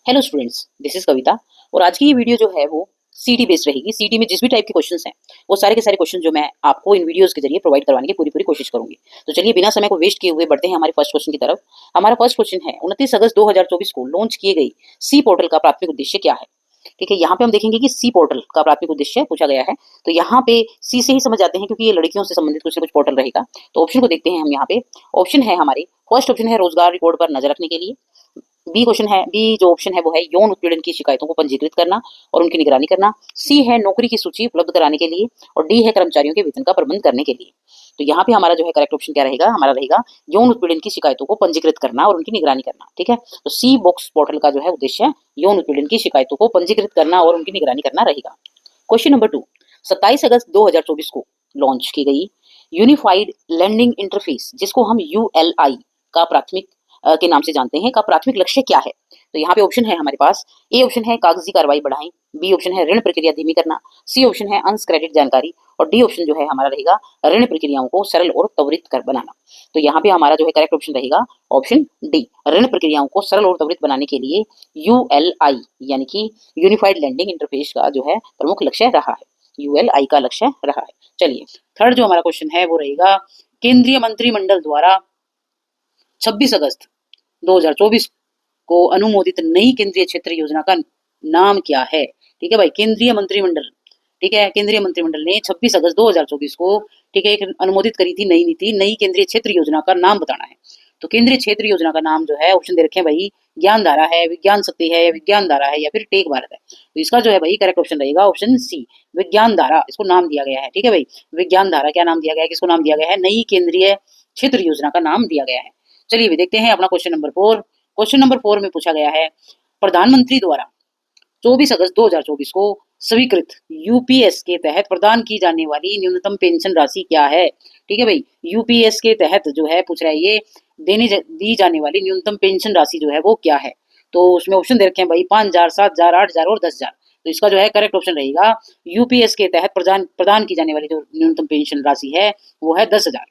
Hello students, this is कविता। और आज की ये वीडियो जो है वो सीटी बेस्ड रहेगी। सीटी में जिस भी टाइप के क्वेश्चंस हैं वो सारे के सारे क्वेश्चन जो मैं आपको इन वीडियोस के जरिए प्रोवाइड करवाने की पूरी पूरी कोशिश करूंगी। तो चलिए बिना समय को वेस्ट किए हुए बढ़ते हैं हमारे फर्स्ट क्वेश्चन की तरफ। हमारा फर्स्ट क्वेश्चन है 29 अगस्त 2024 को लॉन्च किए गई सी पोर्टल का प्राथमिक उद्देश्य क्या है। ठीक है, यहाँ पे हम देखेंगे कि सी पोर्टल का प्राथमिक उद्देश्य पूछा गया है। तो यहाँ पे सी से ही समझ जाते हैं क्योंकि ये लड़कियों से संबंधित कुछ न कुछ पोर्टल रहेगा। तो ऑप्शन को देखते हैं हम यहाँ पे। ऑप्शन है हमारे फर्स्ट ऑप्शन है रोजगार रिकॉर्ड पर नजर रखने के लिए। बी क्वेश्चन है, बी जो ऑप्शन है वो है यौन उत्पीड़न की शिकायतों को पंजीकृत करना और उनकी निगरानी करना। सी है नौकरी की सूची उपलब्ध कराने के लिए। और डी है कर्मचारियों के वेतन का प्रबंध करने के लिए। तो यहाँ पे हमारा जो है करेक्ट ऑप्शन क्या रहेगा, हमारा रहेगा यौन उत्पीड़न की शिकायतों को पंजीकृत करना और उनकी निगरानी करना। ठीक है, तो सी बॉक्स पोर्टल का जो है उद्देश्य यौन उत्पीड़न की शिकायतों को पंजीकृत करना और उनकी निगरानी करना रहेगा। क्वेश्चन नंबर 2, 27 अगस्त 2024 को लॉन्च की गई यूनिफाइड लैंडिंग इंटरफेस, जिसको हम यूएलआई का प्राथमिक के नाम से जानते हैं, का प्राथमिक लक्ष्य क्या है। तो यहाँ पे ऑप्शन है हमारे पास। ए ऑप्शन है कागजी कार्रवाई बढ़ाएं। बी ऑप्शन है ऋण प्रक्रिया धीमी करना। सी ऑप्शन है अंश क्रेडिट जानकारी। और डी ऑप्शन जो है हमारा रहेगा ऋण प्रक्रियाओं को सरल और त्वरित कर बनाना। तो यहाँ पे हमारा जो है करेक्ट ऑप्शन रहेगा ऑप्शन डी, ऋण प्रक्रियाओं को सरल और त्वरित बनाने के लिए यूएलआई यानी कि यूनिफाइड लैंडिंग इंटरफेस का जो है प्रमुख लक्ष्य रहा है। यूएलआई का लक्ष्य रहा है। चलिए थर्ड जो हमारा क्वेश्चन है वो रहेगा केंद्रीय मंत्रिमंडल द्वारा 26 अगस्त 2024 को अनुमोदित नई केंद्रीय क्षेत्र योजना का नाम क्या है। ठीक है भाई, केंद्रीय मंत्रिमंडल। ठीक है, केंद्रीय मंत्रिमंडल ने 26 अगस्त 2024 को ठीक है एक अनुमोदित करी थी नई नीति, नई केंद्रीय क्षेत्र योजना का नाम बताना है। तो केंद्रीय क्षेत्र योजना का नाम जो है ऑप्शन दे रखे हैं भाई, ज्ञान धारा है, विज्ञान शक्ति है, या विज्ञान धारा है, या फिर टेक भारत है। तो इसका जो है भाई करेक्ट ऑप्शन रहेगा ऑप्शन सी, विज्ञान धारा। इसको नाम दिया गया है। ठीक है भाई, विज्ञान धारा क्या नाम दिया गया है, किसको नाम दिया गया है, नई केंद्रीय क्षेत्र योजना का नाम दिया गया है। चलिए भी देखते हैं अपना क्वेश्चन नंबर 4। क्वेश्चन नंबर 4 में पूछा गया है प्रधानमंत्री द्वारा 24 अगस्त 2024 को स्वीकृत यूपीएस के तहत प्रदान की जाने वाली न्यूनतम पेंशन राशि क्या है। ठीक है भाई, यूपीएस के तहत जो है पूछ रहा है ये दी जाने वाली न्यूनतम पेंशन राशि जो है वो क्या है। तो उसमें ऑप्शन दे रखे हैं भाई 5,000, 7,000, 8,000 और 10,000। तो इसका जो है करेक्ट ऑप्शन रहेगा यूपीएस के तहत प्रदान की जाने वाली जो न्यूनतम पेंशन राशि है वो है 10,000।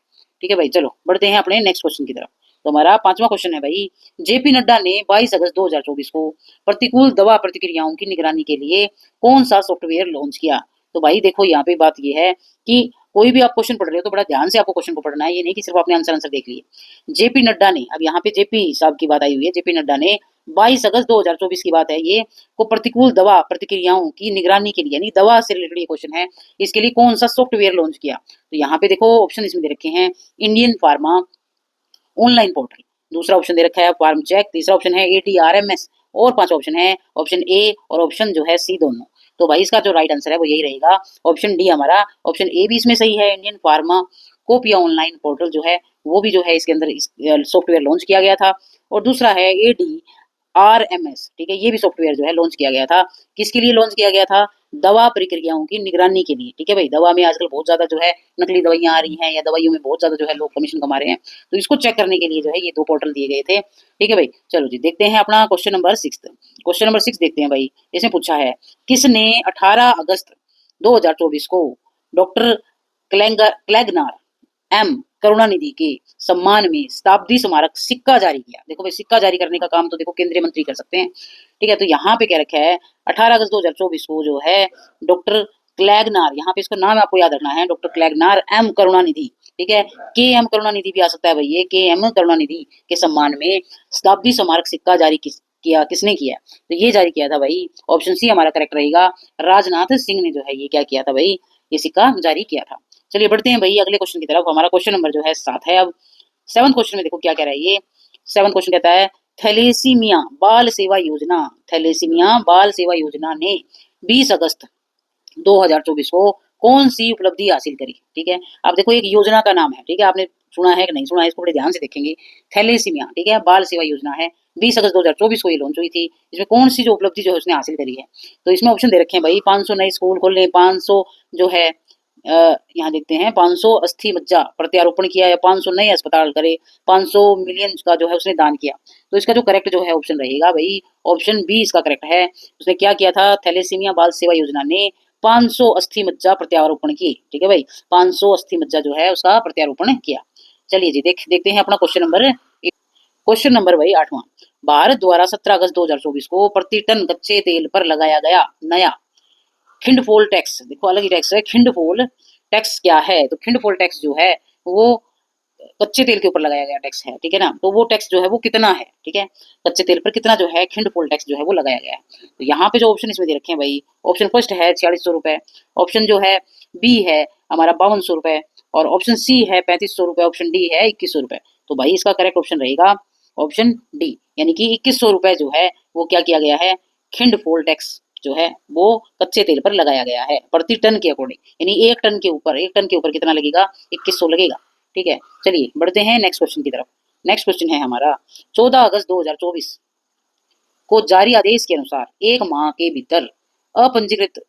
ठीक है भाई, चलो बढ़ते हैं अपने नेक्स्ट क्वेश्चन की तरफ। तो हमारा पांचवा क्वेश्चन है भाई, जेपी नड्डा ने 22 अगस्त 2024 को प्रतिकूल दवा प्रतिक्रियाओं की निगरानी के लिए कौन सा सॉफ्टवेयर लॉन्च किया। तो भाई देखो यहाँ पे बात ये है कि कोई भी आप क्वेश्चन पढ़ रहे हो तो बड़ा ध्यान से आपको क्वेश्चन को पढ़ना है, ये नहीं कि सिर्फ आपने आंसर देख लिए। जेपी नड्डा ने, अब यहाँ पे जेपी साहब की बात आई हुई है, जेपी नड्डा ने 22 अगस्त 2024 की बात है ये, को प्रतिकूल दवा प्रतिक्रियाओं की निगरानी के लिए, यानी दवा से रिलेटेड ये क्वेश्चन है, इसके लिए कौन सा सॉफ्टवेयर लॉन्च किया। तो यहाँ पे देखो ऑप्शन इसमें दे रखे हैं इंडियन फार्मा ऑनलाइन पोर्टल, दूसरा ऑप्शन दे रखा है फार्म चेक, तीसरा ऑप्शन है एटीआरएमएस, और पांचवा ऑप्शन है ऑप्शन ए और ऑप्शन जो है सी दोनों। तो भाई इसका जो राइट आंसर है वो यही रहेगा ऑप्शन डी हमारा। ऑप्शन ए भी इसमें सही है, इंडियन फार्मा कोपिया ऑनलाइन पोर्टल जो है वो भी जो है इसके अंदर सॉफ्टवेयर लॉन्च किया गया था। और दूसरा है एडी आरएमएस। ठीक है, ये भी सॉफ्टवेयर जो है लॉन्च किया गया था। किसके लिए लॉन्च किया गया था, दवा प्रक्रियाओं की निगरानी के लिए। ठीक है भाई, दवा में आजकल बहुत ज्यादा जो है नकली दवाइयां आ रही हैं, या दवाइयों में बहुत ज्यादा जो है लोग कमीशन कमा रहे हैं, तो इसको चेक करने के लिए जो है ये दो पोर्टल दिए गए थे। ठीक है भाई, चलो जी देखते हैं अपना क्वेश्चन नंबर 6। क्वेश्चन नंबर 6 देखते हैं भाई, इसमें पूछा है किसने 18 अगस्त 2024 को डॉक्टर क्लैगनार एम करुणानिधि के सम्मान में शताब्दी स्मारक सिक्का जारी किया। देखो भाई, सिक्का जारी करने का काम तो देखो केंद्रीय मंत्री कर सकते हैं। ठीक है, तो यहाँ पे क्या रखा है 18 अगस्त 2024 को जो है डॉक्टर क्लैगनार, यहाँ पे इसका नाम आपको याद रखना है, डॉक्टर क्लैगनार एम करुणानिधि। ठीक है, के एम करुणानिधि भी आ सकता है भाई, ये के एम करुणानिधि के सम्मान में शताब्दी स्मारक सिक्का जारी किया, किसने किया। तो ये जारी किया था भाई, ऑप्शन सी हमारा करेक्ट रहेगा, राजनाथ सिंह ने जो है ये क्या किया था भाई, ये सिक्का जारी किया था। चलिए बढ़ते हैं भाई अगले क्वेश्चन की तरफ। हमारा क्वेश्चन नंबर जो है 7 है। अब 7th क्वेश्चन में देखो क्या कह रहा है ये। 7th क्वेश्चन कहता है थैलेसीमिया बाल सेवा योजना, थैलेसीमिया बाल सेवा योजना ने 20 अगस्त 2024 को कौन सी उपलब्धि हासिल करी। ठीक है, अब देखो एक योजना का नाम है, ठीक है, आपने सुना है कि नहीं सुना है इसको बड़े ध्यान से देखेंगे। थैलेसीमिया, ठीक है, बाल सेवा योजना है, 20 अगस्त 2024 को ये लॉन्च हुई थी। इसमें कौन सी जो उपलब्धि जो है उसने हासिल करी है। तो इसमें ऑप्शन दे रखे हैं भाई 500 नए स्कूल खोलने, 500 जो है यहाँ देखते हैं 500 अस्थि मज्जा प्रत्यारोपण किया, या 500 नए अस्पताल करे, 500 मिलियन का जो है उसने दान किया। तो इसका जो करेक्ट जो है ऑप्शन रहेगा भाई ऑप्शन बी इसका करेक्ट है। उसने क्या किया था, थैलेसीमिया बाल सेवा योजना ने 500 अस्थि मज्जा प्रत्यारोपण की। ठीक है भाई, 500 अस्थि मज्जा जो है उसका प्रत्यारोपण किया। चलिए जी देखते हैं अपना क्वेश्चन नंबर भाई 8वां। भारत द्वारा 17 अगस्त 2024 को प्रति टन कच्चे तेल पर लगाया गया नया खिंडफोल टैक्स, देखो अलग ही टैक्स है। खिंडफोल टैक्स क्या है? तो खिंडफोल टैक्स जो है वो कच्चे तेल के ऊपर लगाया गया टैक्स है, ठीक है ना। तो वो टैक्स जो है वो कितना है, ठीक है, कच्चे तेल पर कितना जो है खिंडफोल टैक्स जो है वो लगाया गया है। तो यहाँ पे जो ऑप्शन इसमें दे रखे हैं भाई, ऑप्शन फर्स्ट है 4600 रुपए, ऑप्शन जो है बी है हमारा 5200 रुपए, और ऑप्शन सी है 3500 रुपए, ऑप्शन डी है 2100 रुपए। तो भाई इसका करेक्ट ऑप्शन रहेगा ऑप्शन डी, यानी कि 2100 रुपए जो है वो क्या किया गया है, खिंडफोल टैक्स जो है वो कच्चे तेल पर लगाया गया है प्रति टन के अकॉर्डिंग, यानी एक टन के ऊपर कितना लगेगा, 2100 लगेगा, ठीक है। चलिए बढ़ते हैं नेक्स्ट क्वेश्चन की तरफ। नेक्स्ट क्वेश्चन है हमारा 14 अगस्त 2024 को जारी आदेश के अनुसार एक माह के भीतर अपंजीकृत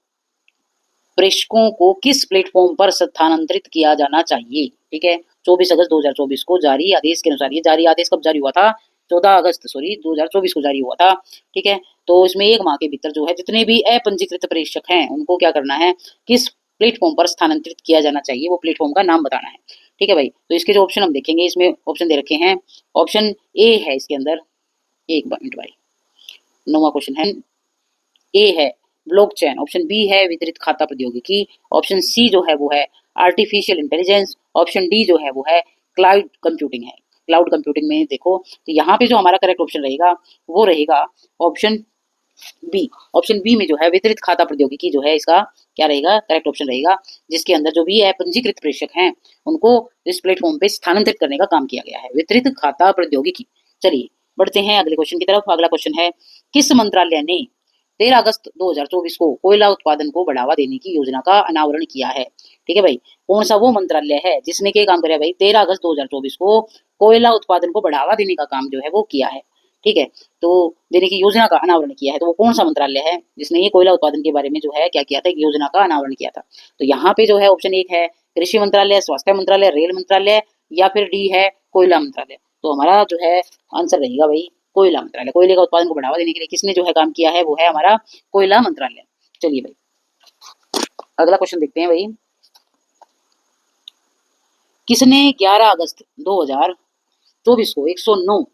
प्रेषकों को किस प्लेटफॉर्म पर स्थानांतरित किया जाना चाहिए, ठीक है। 24 अगस्त 2024 को जारी आदेश के अनुसार, ये जारी आदेश कब जारी हुआ था, 14 अगस्त 2024 को जारी हुआ था, ठीक है। तो इसमें एक माह के भीतर जो है जितने भी अपंजीकृत प्रेषक हैं उनको क्या करना है, किस प्लेटफॉर्म पर स्थानांतरित किया जाना चाहिए, वो प्लेटफॉर्म का नाम बताना है, ठीक है भाई। तो इसके जो ऑप्शन हम देखेंगे, इसमें ऑप्शन दे रखे हैं, ऑप्शन ए है इसके अंदर, एक मिनट भाई, 9वां क्वेश्चन है, ए है ब्लॉकचेन, ऑप्शन बी है वितरित खाता प्रौद्योगिकी, ऑप्शन सी जो है वो है आर्टिफिशियल इंटेलिजेंस, ऑप्शन डी जो है वो है क्लाउड कंप्यूटिंग है। क्लाउड कंप्यूटिंग में देखो तो यहाँ पे जो हमारा करेक्ट ऑप्शन रहेगा वो रहेगा ऑप्शन बी। ऑप्शन बी में जो है वितरित खाता प्रौद्योगिकी जो है इसका क्या रहेगा, करेक्ट ऑप्शन रहेगा, जिसके अंदर जो भी है पंजीकृत प्रेषक हैं उनको इस प्लेटफॉर्म पे स्थानांतरित करने का काम किया गया है, वितरित खाता प्रौद्योगिकी। चलिए बढ़ते हैं अगले क्वेश्चन की तरफ। अगला क्वेश्चन है, किस मंत्रालय ने 13 अगस्त 2024 को कोयला उत्पादन को बढ़ावा देने की योजना का अनावरण किया है, ठीक है भाई। कौन सा वो मंत्रालय है जिसने क्या काम किया भाई, 13 अगस्त 2024 को कोयला उत्पादन को बढ़ावा देने का काम जो है वो किया है, ठीक है। तो देने की योजना का अनावरण किया है, तो वो कौन सा मंत्रालय है जिसने ये कोयला उत्पादन के बारे में जो है क्या किया था, एक योजना का अनावरण किया था। तो यहाँ पे जो है ऑप्शन एक है कृषि मंत्रालय, स्वास्थ्य मंत्रालय, रेल मंत्रालय, या फिर डी है कोयला मंत्रालय। तो हमारा जो है आंसर रहेगा भाई कोयला मंत्रालय। कोयले का उत्पादन को बढ़ावा देने के लिए किसने जो है काम किया है, वो है हमारा कोयला मंत्रालय। चलिए भाई अगला क्वेश्चन देखते हैं भाई, किसने 11 अगस्त 2024 को 109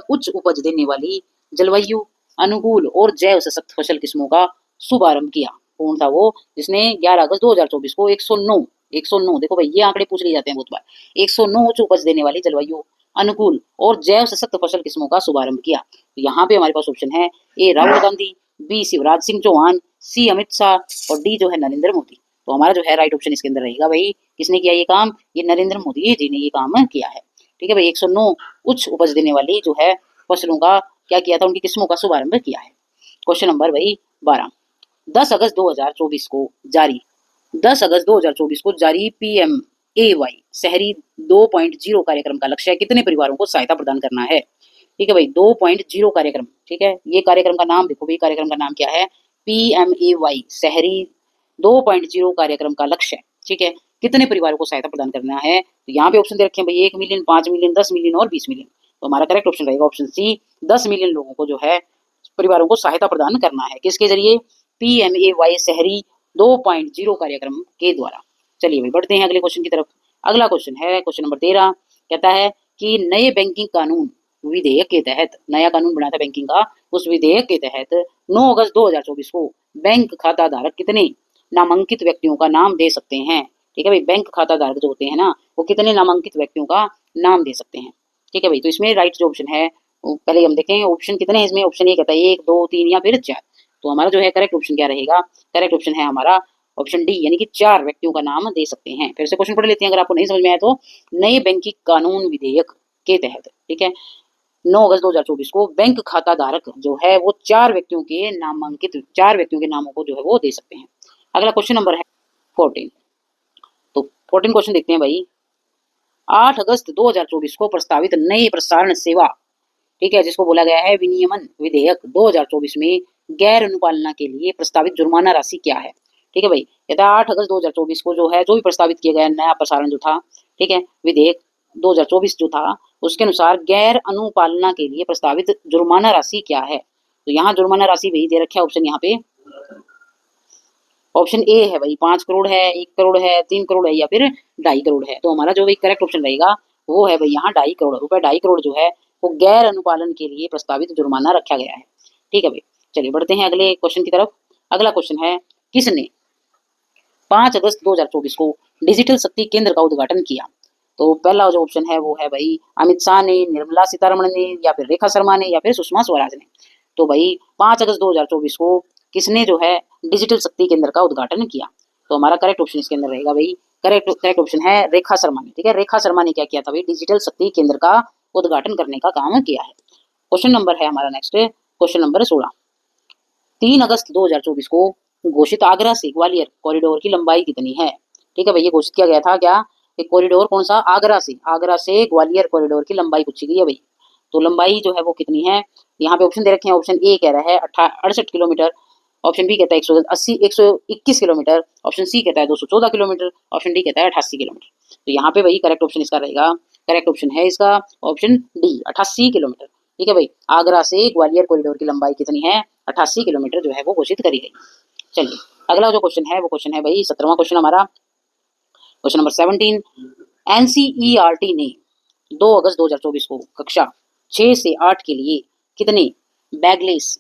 उच्च उपज देने वाली जलवायु अनुकूल और जैव सशक्त फसल किस्मों का शुभारंभ किया? कौन था वो जिसने 11 अगस्त 2024 को 109 देखो भाई ये आंकड़े पूछ लिए जाते हैं बहुत बार, 109 उच्च उपज देने वाली जलवायु अनुकूल और जैव सशक्त फसल किस्मों का शुभारंभ किया। तो यहाँ पे हमारे पास ऑप्शन है, ए राहुल गांधी, बी शिवराज सिंह चौहान, सी अमित शाह, और डी जो है नरेंद्र मोदी। तो हमारा जो है राइट ऑप्शन इसके अंदर रहेगा भाई, किसने किया ये काम, ये नरेंद्र मोदी जी ने ये काम किया है, ठीक है भाई। 109 उच्च उपज देने वाली जो है फसलों का क्या किया था, उनकी किस्मों का शुभारंभ किया है। क्वेश्चन नंबर भाई 12, 10 अगस्त 2024 को जारी 10 अगस्त 2024 को जारी PMAY शहरी 2.0 कार्यक्रम का लक्ष्य कितने परिवारों को सहायता प्रदान करना है, ठीक है भाई। 2.0 कार्यक्रम, ठीक है, ये कार्यक्रम का नाम देखो भाई, कार्यक्रम का नाम क्या है, PMAY शहरी 2.0 कार्यक्रम का लक्ष्य, ठीक है, कितने परिवारों को सहायता प्रदान करना है। तो यहाँ पे ऑप्शन दे रखे हैं भाई 1 मिलियन, 5 मिलियन, 10 मिलियन और 20 मिलियन। तो हमारा करेक्ट ऑप्शन रहेगा ऑप्शन सी, 10 मिलियन लोगों को जो है परिवारों को सहायता प्रदान करना है, किसके जरिए, PMAY शहरी 2.0 कार्यक्रम के द्वारा। चलिए भाई बढ़ते हैं अगले क्वेश्चन की तरफ। अगला क्वेश्चन है क्वेश्चन नंबर 13, कहता है कि नए बैंकिंग कानून विधेयक के तहत, नया कानून बना था बैंकिंग का, उस विधेयक के तहत 9 अगस्त 2024 को बैंक खाता धारक कितने नामांकित व्यक्तियों का नाम दे सकते हैं, ठीक है भाई। बैंक खाता धारक जो होते हैं ना वो कितने नामांकित व्यक्तियों का नाम दे सकते हैं, ठीक है भाई। तो इसमें राइट जो ऑप्शन है पहले हम देखें ऑप्शन कितने हैं इसमें, ऑप्शन ये कहता है 1, 2, 3 या फिर 4। तो हमारा जो है करेक्ट ऑप्शन क्या रहेगा, करेक्ट ऑप्शन है हमारा ऑप्शन डी, यानी कि 4 व्यक्तियों का नाम दे सकते हैं। फिर से क्वेश्चन पढ़ लेते हैं अगर आपको नहीं समझ में आया तो। नए बैंकिंग कानून विधेयक के तहत, ठीक है, 9 अगस्त 2024 को बैंक खाता धारक जो है वो 4 व्यक्तियों के नामांकित 4 व्यक्तियों के नामों को जो है वो दे सकते हैं। अगला क्वेश्चन नंबर है 14। तो 14 क्वेश्चन देखते हैं भाई, 8 अगस्त 2024 को प्रस्तावित नए प्रसारण सेवा, ठीक है, जिसको बोला गया है विनियमन विधेयक 2024 में गैर अनुपालना के लिए प्रस्तावित जुर्माना राशि क्या है, ठीक है भाई। यथा 8 अगस्त 2024 को जो है जो भी प्रस्तावित किया गया नया प्रसारण जो था, ठीक है, विधेयक 2024 जो था उसके अनुसार गैर अनुपालना के लिए प्रस्तावित जुर्माना राशि क्या है। तो यहाँ जुर्माना राशि भी दे रखा है ऑप्शन, यहाँ पे ऑप्शन ए है भाई 5 करोड़ है, 1 करोड़ है, 3 करोड़ है या फिर 2.5 करोड़ है। तो हमारा जो भी करेक्ट ऑप्शन रहेगा वो है भाई यहाँ 2.5 करोड़ रुपए, 2.5 करोड़ जो है को गैर अनुपालन के लिए प्रस्तावित जुर्माना रखा गया है। ठीक है भाई, चलिए बढ़ते हैं अगले क्वेश्चन की तरफ। अगला क्वेश्चन है, किसने 5 अगस्त 2024 को डिजिटल शक्ति केंद्र का उद्घाटन किया? तो पहला जो ऑप्शन है वो है भाई अमित शाह ने, निर्मला सीतारमण ने, या फिर रेखा शर्मा ने, या फिर सुषमा स्वराज ने। तो भाई 5 अगस्त 2024 को किसने जो है डिजिटल शक्ति केंद्र का उद्घाटन किया? तो हमारा करेक्ट ऑप्शन इसके अंदर रहेगा भाई, करेक्ट ऑप्शन है रेखा शर्मा ने। ठीक है, रेखा शर्मा ने क्या किया था भाई, डिजिटल शक्ति केंद्र का उद्घाटन करने का काम किया है। क्वेश्चन नंबर है हमारा नेक्स्ट, क्वेश्चन नंबर 16। 3 अगस्त 2024 को घोषित आगरा से ग्वालियर कॉरिडोर की लंबाई कितनी है? ठीक है भाई, ये घोषित किया गया था क्या, एक कॉरिडोर कौन सा, आगरा से ग्वालियर कॉरिडोर की लंबाई पूछी गई है भाई। तो लंबाई जो है वो कितनी है, यहाँ पे ऑप्शन दे रखे हैं। ऑप्शन ए कह रहा है 68 किलोमीटर, ऑप्शन बी कहता है 121 किलोमीटर, ऑप्शन सी कहता है 214 किलोमीटर, ऑप्शन डी कहता है 88 किलोमीटर। तो यहाँ पे भाई करेक्ट ऑप्शन इसका रहेगा, करेक्ट ऑप्शन है इसका ऑप्शन डी 88 किलोमीटर। ठीक है भाई, आगरा से ग्वालियर कॉरिडोर की लंबाई कितनी है, 88 किलोमीटर जो है वो घोषित करी गई। चलिए अगला जो क्वेश्चन है वो क्वेश्चन है भाई 17वां क्वेश्चन हमारा, क्वेश्चन नंबर 17। एनसीईआरटी ने 2 अगस्त 2024 को कक्षा 6 से 8 के लिए कितने बैगलेस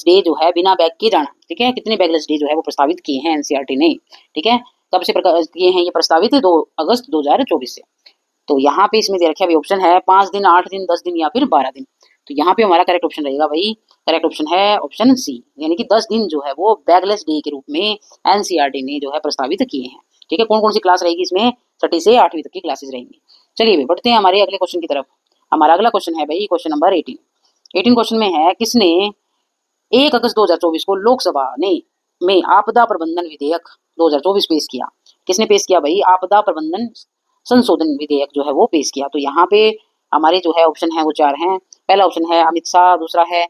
डे जो है बिना बैग के जाना, ठीक है, कितने बैगलेस डे जो है वो प्रस्तावित किए हैं एनसीईआरटी ने? ठीक है, कब से किए हैं ये प्रस्तावित है, 2 अगस्त 2024 से। तो यहाँ पे इसमें दे रखे ऑप्शन है 5 दिन, 8 दिन, 10 दिन या फिर 12 दिन। तो यहाँ पे हमारा करेक्ट ऑप्शन रहेगा भाई, करेक्ट ऑप्शन है ऑप्शन सी, यानी कि 10 दिन जो है वो बैगलेस डे के रूप में एनसीईआरटी ने जो है प्रस्तावित किए हैं। ठीक है, कौन कौन सी क्लास रहेगी इसमें, 6ठी से 8वीं तक की क्लासेस रहेंगी। चलिए बढ़ते हैं हमारे अगले क्वेश्चन की तरफ। हमारा अगला क्वेश्चन है भाई क्वेश्चन नंबर 18 क्वेश्चन में है, किसने 1 अगस्त 2024 को लोकसभा ने में आपदा प्रबंधन विधेयक 2024 पेश किया? किसने पेश किया भाई, आपदा प्रबंधन संशोधन विधेयक जो है वो पेश किया। तो यहाँ पे हमारे जो है ऑप्शन है वो 4 हैं। पहला ऑप्शन है अमित शाह, दूसरा है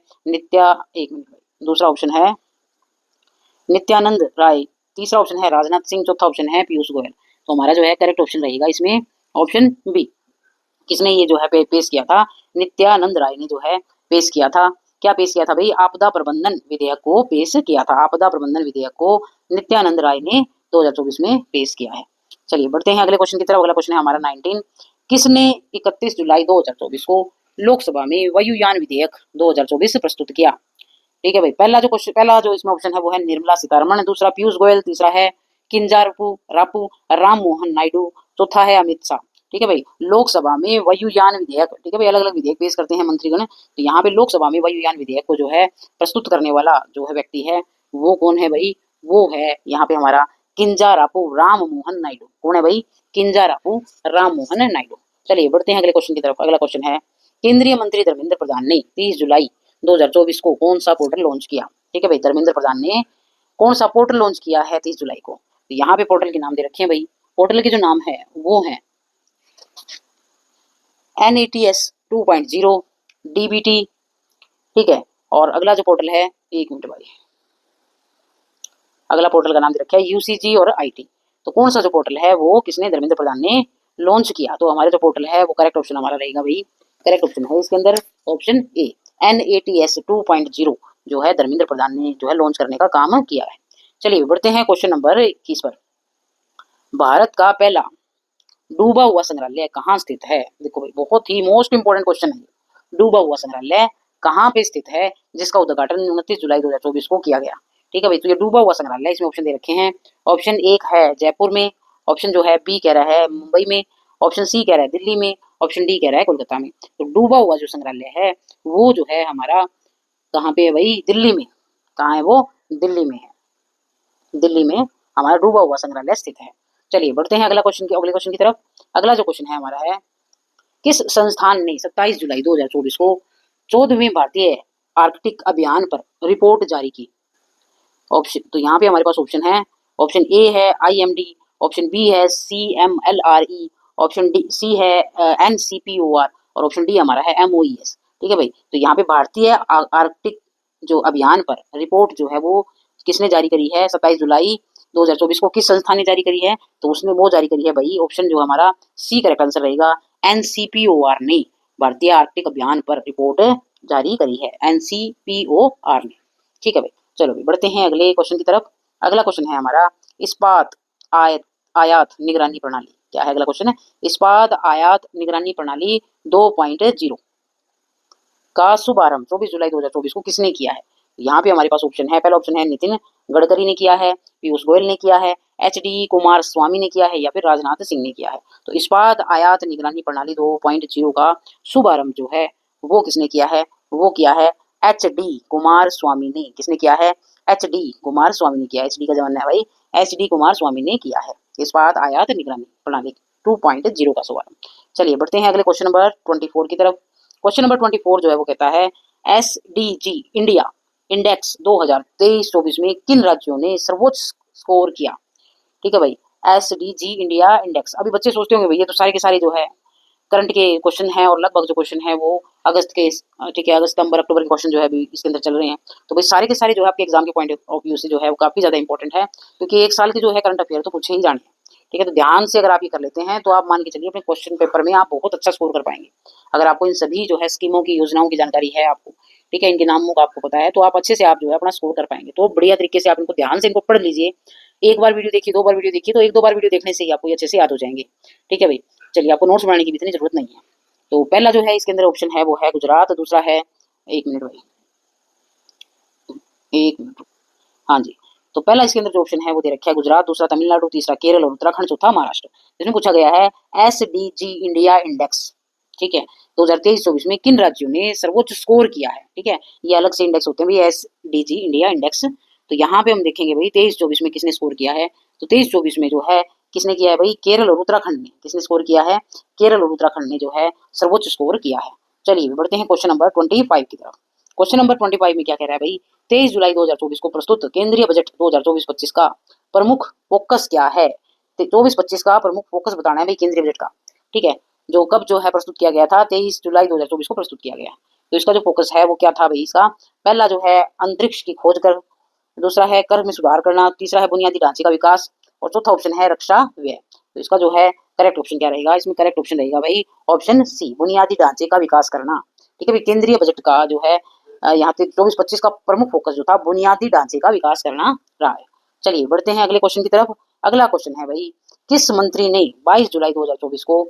दूसरा ऑप्शन है नित्यानंद राय, तीसरा ऑप्शन है राजनाथ सिंह, चौथा ऑप्शन है पीयूष गोयल। तो हमारा जो है करेक्ट ऑप्शन रहेगा इसमें ऑप्शन बी। किसने ये जो है पेश किया था, नित्यानंद राय ने जो है पेश किया था। क्या पेश किया था भाई, आपदा प्रबंधन विधेयक को पेश किया था। आपदा प्रबंधन विधेयक को नित्यानंद राय ने 2024 में पेश किया है। चलिए बढ़ते हैं अगले क्वेश्चन की तरफ। अगला क्वेश्चन है हमारा 19। किसने 31 जुलाई 2024 को लोकसभा में वायुयान विधेयक 2024 प्रस्तुत किया? ठीक है भाई, पहला जो इसमें ऑप्शन है वो है निर्मला सीतारमण, दूसरा पीयूष गोयल, तीसरा है रापू राम मोहन नायडू, चौथा है अमित शाह। ठीक है भाई, लोकसभा में वायुयान विधेयक, ठीक है भाई, अलग अलग विधेयक पेश करते हैं मंत्रीगण। तो यहाँ पे लोकसभा में वायुयान विधेयक को जो है प्रस्तुत करने वाला जो है व्यक्ति है वो कौन है भाई, वो है यहाँ पे हमारा किंजारापू राम मोहन नायडू। कौन है भाई, किंजारापू राम मोहन नायडू। चलिए बढ़ते हैं अगले क्वेश्चन की तरफ। अगला क्वेश्चन है, केंद्रीय मंत्री धर्मेंद्र प्रधान ने 30 जुलाई 2024 को कौन सा पोर्टल लॉन्च किया? ठीक है भाई, धर्मेंद्र प्रधान ने कौन सा पोर्टल लॉन्च किया है 30 जुलाई को? तो यहाँ पे पोर्टल के नाम दे रखे हैं भाई, पोर्टल के जो नाम है वो है NATS 2.0 DBT। ठीक है, और अगला जो पोर्टल है, एक मिनट भाई, अगला पोर्टल का नाम दे रखा है UCG और IT। तो कौन सा जो पोर्टल है वो किसने, धर्मेंद्र प्रधान ने लॉन्च किया? तो हमारा जो पोर्टल है वो करेक्ट ऑप्शन हमारा रहेगा भाई, करेक्ट ऑप्शन है इसके अंदर ऑप्शन ए, NATS 2.0 जो है धर्मेंद्र प्रधान ने जो है लॉन्च करने का काम किया है। चलिए बढ़ते हैं क्वेश्चन नंबर 21 पर। भारत का पहला डूबा हुआ संग्रहालय कहाँ स्थित है? देखो भाई, बहुत ही मोस्ट इंपोर्टेंट क्वेश्चन है। डूबा हुआ संग्रहालय कहाँ पे स्थित है जिसका उद्घाटन 29 जुलाई 2024 को किया गया? ठीक है भाई, तो ये डूबा हुआ संग्रहालय, इसमें ऑप्शन दे रखे हैं। ऑप्शन एक है जयपुर में, ऑप्शन जो है बी कह रहा है मुंबई में, ऑप्शन सी कह रहा है दिल्ली में, ऑप्शन डी कह रहा है कोलकाता में। तो डूबा हुआ जो संग्रहालय है वो जो है हमारा कहाँ पे है भाई, दिल्ली में। कहाँ है वो, दिल्ली में है। दिल्ली में हमारा डूबा हुआ संग्रहालय स्थित है। चलिए बढ़ते हैं अगले क्वेश्चन की तरफ। अगला जो क्वेश्चन है हमारा है, किस संस्थान ने 27 जुलाई 2024 को 14वें भारतीय आर्कटिक अभियान पर रिपोर्ट जारी की? ऑप्शन, तो यहाँ पे हमारे पास ऑप्शन है, ऑप्शन ए है IMD, ऑप्शन बी है CMLRE, ऑप्शन डी सी है NCPOR, और ऑप्शन डी हमारा है MOES। ठीक है भाई, तो यहाँ पे भारतीय आर्कटिक जो अभियान पर रिपोर्ट जो है वो किसने जारी करी है 27 जुलाई 2024 को, किस संस्थान ने जारी करी है? तो उसने वो जारी करी है भाई, ऑप्शन जो हमारा सी करेक्ट आंसर रहेगा, NCPOR ने भारतीय आर्कटिक अभियान पर रिपोर्ट जारी करी है, NCPOR ने। ठीक है भाई, चलो भाई बढ़ते हैं अगले क्वेश्चन की तरफ। अगला क्वेश्चन है हमारा इस्पात आयात निगरानी प्रणाली। क्या है अगला क्वेश्चन है, इस्पात आयात निगरानी प्रणाली 2.0। का शुभारंभ 24 जुलाई 2024 को किसने किया है? यहाँ पे हमारे पास ऑप्शन है, पहला ऑप्शन है नितिन गडकरी ने किया है, पीयूष गोयल ने किया है, एच.डी. कुमार स्वामी ने किया है या फिर राजनाथ सिंह ने किया है। तो इस्पात आयात निगरानी प्रणाली 2.0 का शुभारंभ जो है वो किसने किया है? वो किया है एच.डी. कुमार स्वामी ने। किसने किया है? एच.डी. कुमार स्वामी ने किया। एच.डी. का जमाना है भाई, एच.डी. कुमार स्वामी ने किया है इस्पात आयात निगरानी प्रणाली 2.0 का शुभारंभ। चलिए बढ़ते हैं अगले क्वेश्चन नंबर 24 की तरफ। क्वेश्चन नंबर 24 जो है वो कहता है एसडीजी इंडिया इंडेक्स 2023-24 में किन राज्यों ने सर्वोच्च स्कोर किया? ठीक है भाई, एसडीजी इंडिया इंडेक्स। अभी बच्चे सोचते होंगे भैया तो सारे के सारे जो है करंट के क्वेश्चन है और लगभग जो क्वेश्चन है वो अगस्त के, ठीक है, अगस्त सितंबर अक्टूबर के क्वेश्चन जो है अभी इसके अंदर चल रहे हैं। तो भाई सारे के सारे जो है आपके एग्जाम के पॉइंट ऑफ व्यू से जो है वो काफी ज्यादा इंपॉर्टेंट है, क्योंकि एक साल के जो है करंट अफेयर तो पूछे ही जाने हैं। ठीक है, तो ध्यान से अगर आप ये कर लेते हैं तो आप मान के चलिए अपने क्वेश्चन पेपर में आप बहुत अच्छा स्कोर कर पाएंगे। अगर आपको इन सभी जो है स्कीमों की, योजनाओं की जानकारी है आपको, ठीक है, इनके नामों का आपको पता है, तो आप अच्छे से आप जो है अपना स्कोर कर पाएंगे। तो बढ़िया तरीके से आप इनको ध्यान से इनको पढ़ लीजिए। एक बार वीडियो देखिए, 2 बार वीडियो देखिए, तो 1-2 बार वीडियो देखने से ही आपको अच्छे से याद हो जाएंगे। ठीक है भाई, चलिए आपको नोट्स बनाने की भी इतनी जरूरत नहीं है। तो पहला जो है इसके अंदर ऑप्शन है वो है गुजरात, दूसरा है, 1 मिनट भाई, 1 मिनट, हाँ जी। तो पहला इसके अंदर जो ऑप्शन है वो दे रखा है गुजरात, दूसरा तमिलनाडु, तीसरा केरल और उत्तराखंड, चौथा महाराष्ट्र। इसमें पूछा गया है एसडीजी इंडिया इंडेक्स, ठीक है, 2023-24 में किन राज्यों ने सर्वोच्च स्कोर किया है? ठीक है, ये अलग से इंडेक्स होते हैं भाई, एसडीजी इंडिया इंडेक्स। तो यहाँ पे हम देखेंगे भाई 23-24 में किसने स्कोर किया है। तो 23-24 में जो है किसने किया है भाई? केरल और उत्तराखंड ने। किसने स्कोर किया है? केरल और उत्तराखंड ने जो है सर्वोच्च स्कोर किया है। चलिए बढ़ते हैं क्वेश्चन नंबर 25 की तरफ। क्वेश्चन नंबर 25 में क्या कह रहा है भाई? 23 जुलाई 2024 को प्रस्तुत केंद्रीय बजट 2024-25 का प्रमुख फोकस क्या है? 24-25 का प्रमुख फोकस बताना है भाई केंद्रीय बजट का। ठीक है, जो कब जो है प्रस्तुत किया गया था? 23 जुलाई 2024 को प्रस्तुत किया गया। तो इसका जो फोकस है वो क्या था भाई? इसका पहला जो है अंतरिक्ष की खोज कर, दूसरा है कर में सुधार करना, तीसरा है बुनियादी ढांचे का विकास और चौथा ऑप्शन है रक्षा व्यय। तो इसका जो है करेक्ट ऑप्शन क्या रहेगा? इसमें करेक्ट ऑप्शन रहेगा भाई ऑप्शन सी, बुनियादी ढांचे का विकास करना। ठीक है भाई, केंद्रीय बजट का जो है यहाँ पे 24-25 का प्रमुख फोकस जो था बुनियादी ढांचे का विकास करना रहा है। चलिए बढ़ते हैं अगले क्वेश्चन की तरफ। अगला क्वेश्चन है भाई, किस मंत्री ने 22 जुलाई 2024 को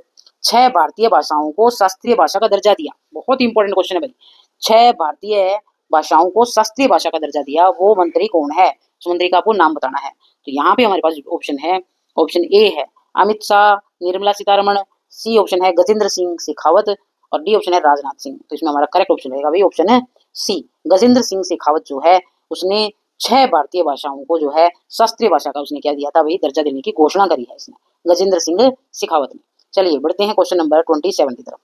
6 भारतीय भाषाओं को शास्त्रीय भाषा का दर्जा दिया? बहुत इंपॉर्टेंट क्वेश्चन है भाई। 6 भारतीय भाषाओं को शास्त्रीय भाषा का दर्जा दिया, वो मंत्री कौन है? उस मंत्री का आपको नाम बताना है। तो यहाँ पे हमारे पास ऑप्शन है, ऑप्शन ए है अमित शाह, निर्मला सीतारमण, सी ऑप्शन है गजेंद्र सिंह शेखावत और डी ऑप्शन है राजनाथ सिंह। तो इसमें हमारा करेक्ट ऑप्शन रहेगा भाई ऑप्शन है सी, गजेंद्र सिंह शेखावत जो है उसने 6 भारतीय भाषाओं को जो है शास्त्रीय भाषा का उसने क्या दिया था भाई? दर्जा देने की घोषणा करी है इसने, गजेंद्र सिंह शेखावत ने। चलिए बढ़ते हैं क्वेश्चन नंबर 27 की तरफ।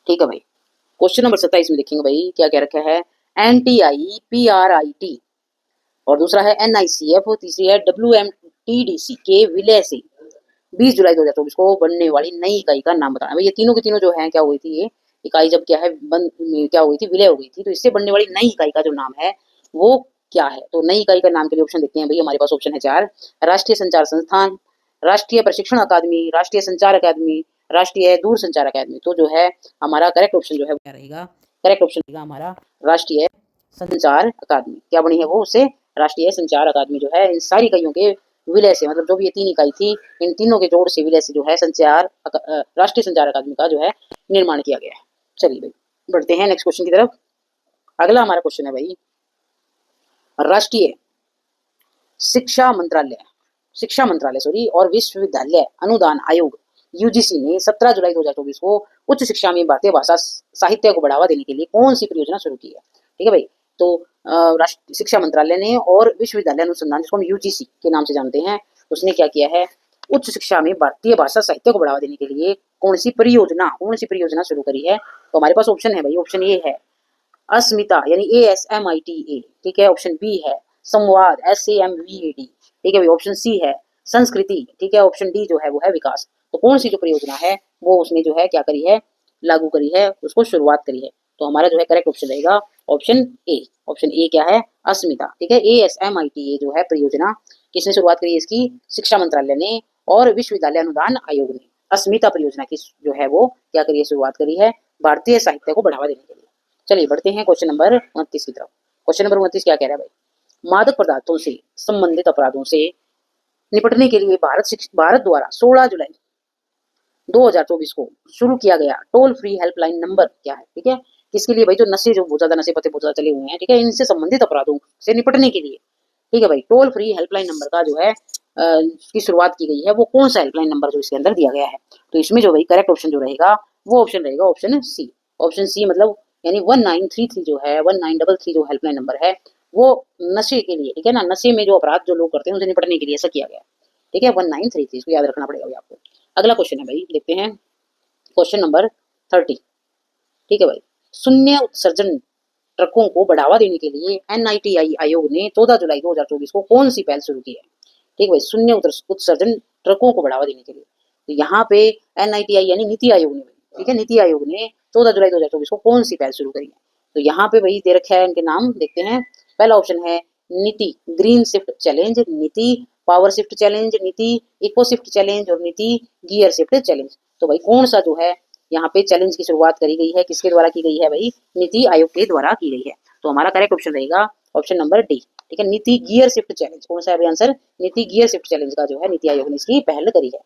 ठीक है भाई, क्वेश्चन नंबर 27 में देखेंगे भाई क्या क्या रखा है। NTIPRIT और दूसरा है NICF, तीसरी है WMTDC के विलय से 20 जुलाई 2024 को बनने वाली नई इकाई का नाम बताना। भाई ये तीनों की तीनों जो है क्या हुई थी, ये इकाई जब क्या है क्या हुई थी? विलय हो गई थी। तो इससे बनने वाली नई इकाई का जो नाम है वो क्या है? तो नई इकाई का नाम के लिए ऑप्शन देखते हैं भाई, हमारे पास ऑप्शन है 4, राष्ट्रीय संचार संस्थान, राष्ट्रीय प्रशिक्षण अकादमी, राष्ट्रीय संचार अकादमी, राष्ट्रीय दूर संचार अकादमी। तो जो है हमारा करेक्ट ऑप्शन जो है क्या रहेगा? करेक्ट ऑप्शन रहेगा हमारा राष्ट्रीय संचार अकादमी। क्या बनी है वो? उससे राष्ट्रीय संचार अकादमी जो है इन सारी इकाइयों के विलय से, मतलब जो भी ये 3 इकाई थी, इन तीनों के जोड़ से विलय से जो है राष्ट्रीय संचार अकादमी का जो है निर्माण किया गया है। चलिए भाई बढ़ते हैं नेक्स्ट क्वेश्चन की तरफ। अगला हमारा क्वेश्चन है भाई, राष्ट्रीय शिक्षा मंत्रालय और विश्वविद्यालय अनुदान आयोग यूजीसी ने 17 जुलाई 2024 को उच्च शिक्षा में भारतीय भाषा साहित्य को बढ़ावा देने के लिए कौन सी परियोजना शुरू की है? ठीक है भाई, तो राष्ट्रीय शिक्षा मंत्रालय ने और विश्वविद्यालय अनुसंधान, जिसको हम यूजीसी के नाम से जानते हैं, उसने क्या किया है? उच्च शिक्षा में भारतीय भाषा साहित्य को बढ़ावा देने के लिए कौन सी परियोजना शुरू करी है? तो हमारे पास ऑप्शन है भाई, ऑप्शन ए है अस्मिता यानी ASMITA, ठीक है, ऑप्शन बी है संवाद SAMVAD, ठीक है भाई, ऑप्शन सी है संस्कृति, ठीक है, ऑप्शन डी जो है वो है विकास। तो कौन सी जो परियोजना है वो उसने जो है क्या करी है? लागू करी है, उसको शुरुआत करी है। तो हमारा जो है करेक्ट ऑप्शन रहेगा ऑप्शन ए। ऑप्शन ए क्या है? अस्मिता। ठीक है, ASMITA जो है परियोजना किसने शुरुआत करी है इसकी? शिक्षा मंत्रालय ने और विश्वविद्यालय अनुदान आयोग ने अस्मिता परियोजना की जो है वो क्या करी है? शुरुआत करी है भारतीय साहित्य को बढ़ावा देने के लिए। चलिए बढ़ते हैं क्वेश्चन नंबर 29 की तरफ। क्वेश्चन नंबर 29 क्या कह रहा है भाई? मादक पदार्थों से संबंधित अपराधों से निपटने के लिए भारत द्वारा 16 जुलाई 2024 को शुरू किया गया टोल फ्री हेल्पलाइन नंबर क्या है? ठीक है, किसके लिए भाई? जो नशे, जो बहुत ज्यादा नशे पत्ते बहुत ज्यादा चले हुए हैं, ठीक है, इनसे संबंधित अपराधों से निपटने के लिए, ठीक है भाई, टोल फ्री हेल्पलाइन नंबर का जो है की शुरुआत की गई है। वो कौन सा हेल्पलाइन नंबर जो इसके अंदर दिया गया है? तो इसमें जो भाई करेक्ट ऑप्शन जो रहेगा वो ऑप्शन रहेगा ऑप्शन सी। ऑप्शन सी मतलब यानी 1933 जो है, 1933 जो हेल्पलाइन नंबर है, वो नशे के लिए, ठीक है ना, नशे में जो अपराध जो लोग करते हैं उनसे निपटने के लिए ऐसा किया गया, ठीक है, 1933, इसको याद रखना पड़ेगा भाई आपको। अगला क्वेश्चन है भाई, देखते हैं क्वेश्चन नंबर 30, ठीक है भाई। शून्य उत्सर्जन ट्रकों को बढ़ावा देने के लिए एनआईटीआई आयोग ने 14 जुलाई 2024 को कौन सी पहल शुरू की है? ठीक है भाई, शून्य उत्सर्जन ट्रकों को बढ़ावा देने के लिए। तो यहाँ पे एनआईटीआई यानी नीति आयोग ने, ठीक है, नीति आयोग ने 14 जुलाई 2024 को कौन सी पहल शुरू करी है? तो यहाँ पे भाई दे रखा है इनके नाम, देखते हैं। पहला ऑप्शन है नीति ग्रीन शिफ्ट चैलेंज, नीति पावर शिफ्ट चैलेंज, नीति इको शिफ्ट चैलेंज और नीति गियर शिफ्ट चैलेंज। तो भाई कौन सा जो है यहाँ पे चैलेंज की शुरुआत करी गई है, किसके द्वारा की गई है भाई? नीति आयोग के द्वारा की गई है। तो हमारा करेक्ट ऑप्शन रहेगा ऑप्शन नंबर डी, ठीक है, नीति गियर शिफ्ट चैलेंज। कौन सा है भाई आंसर? नीति गियर शिफ्ट चैलेंज का जो है नीति आयोग ने इसकी पहल करी है।